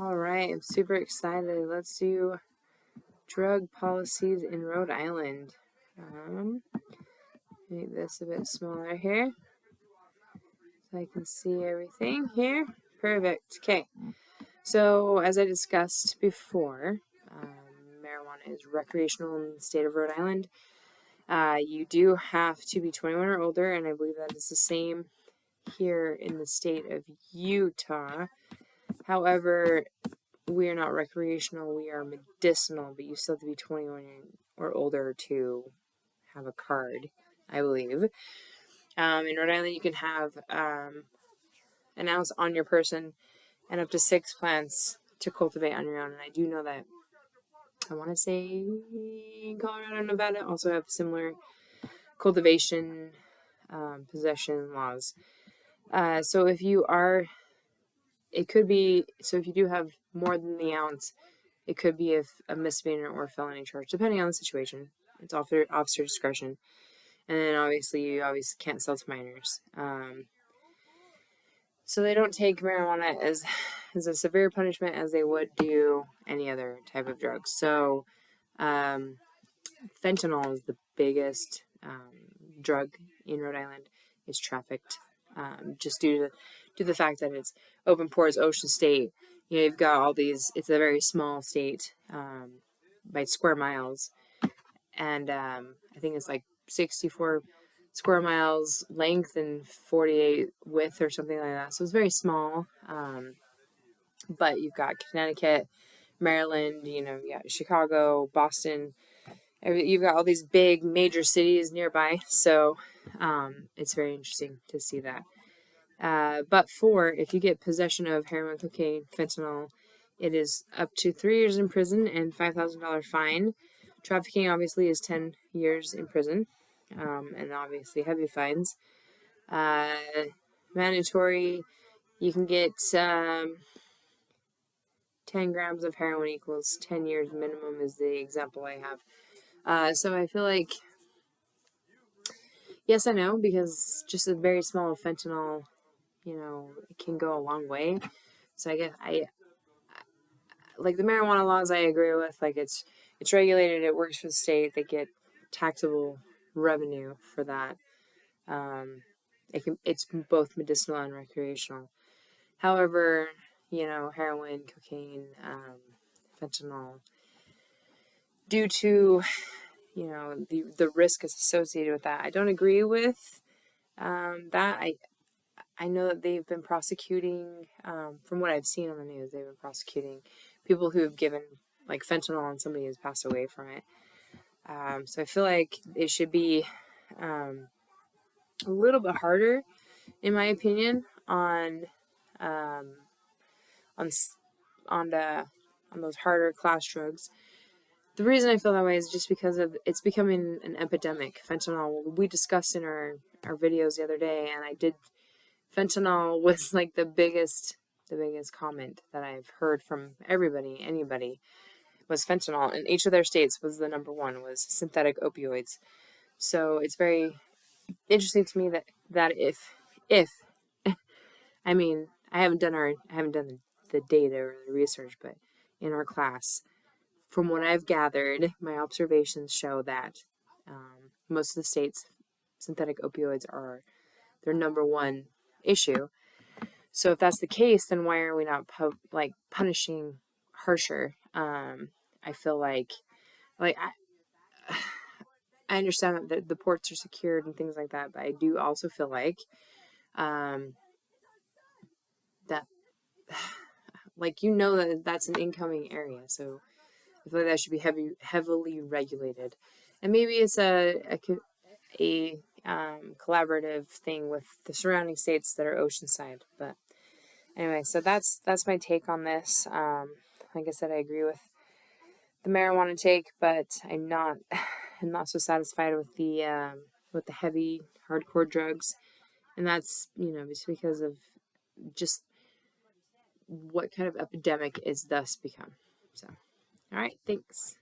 All right, I'm super excited. Let's do drug policies in Rhode Island. Make this a bit smaller here so I can see everything here. Perfect. Okay. So, as I discussed before, marijuana is recreational in the state of Rhode Island. You do have to be 21 or older, and I believe that is the same here in the state of Utah. However, we are not recreational, we are medicinal, but you still have to be 21 or older to have a card, I believe. In Rhode Island, you can have an ounce on your person and up to 6 plants to cultivate on your own. And I do know that, I want to say Colorado and Nevada also have similar cultivation possession laws. So if you are, it could be, so if you do have more than the ounce, it could be a misdemeanor or felony charge, depending on the situation. It's officer discretion. And then obviously, you always can't sell to minors. So they don't take marijuana as a severe punishment as they would do any other type of drug. So fentanyl is the biggest drug in Rhode Island. It's trafficked just due to the fact that it's open pores, ocean state. You know, you've got all these. It's a very small state by square miles, and I think it's like 64 square miles length and 48 width or something like that. So it's very small. But you've got Connecticut, Maryland, you got Chicago, Boston. You've got all these big major cities nearby. So it's very interesting to see that. But if you get possession of heroin, cocaine, fentanyl, it is up to 3 years in prison and $5,000 fine. Trafficking obviously is 10 years in prison, and obviously heavy fines. Mandatory, you can get 10 grams of heroin equals 10 years minimum is the example I have. So I feel like, yes, I know, because just a very small fentanyl, it can go a long way. So I guess like the marijuana laws, I agree with. Like it's regulated. It works for the state. They get taxable revenue for that. It's both medicinal and recreational. However, heroin, cocaine, fentanyl, due to the risk associated with that, I don't agree with that. I know that they've been prosecuting, from what I've seen on the news, they've been prosecuting people who have given like fentanyl and somebody has passed away from it. So I feel like it should be a little bit harder, in my opinion, on those harder class drugs. The reason I feel that way is just because of it's becoming an epidemic. Fentanyl, we discussed in our videos the other day, and fentanyl was like the biggest comment that I've heard from anybody was fentanyl, and each of their states was the number one was synthetic opioids. So it's very interesting to me that if I mean I haven't done the data or the research, but in our class, from what I've gathered, my observations show that most of the states synthetic opioids are their number one issue. So if that's the case, then why are we not punishing harsher? I feel like I understand that the ports are secured and things like that, but I do also feel like that that's an incoming area, so I feel like that should be heavily regulated, and maybe it's a collaborative thing with the surrounding states that are oceanside. But anyway, so that's my take on this. Like I said, I agree with the marijuana take, but I'm not so satisfied with the heavy hardcore drugs, and that's just because of just what kind of epidemic is thus become. So, all right, thanks.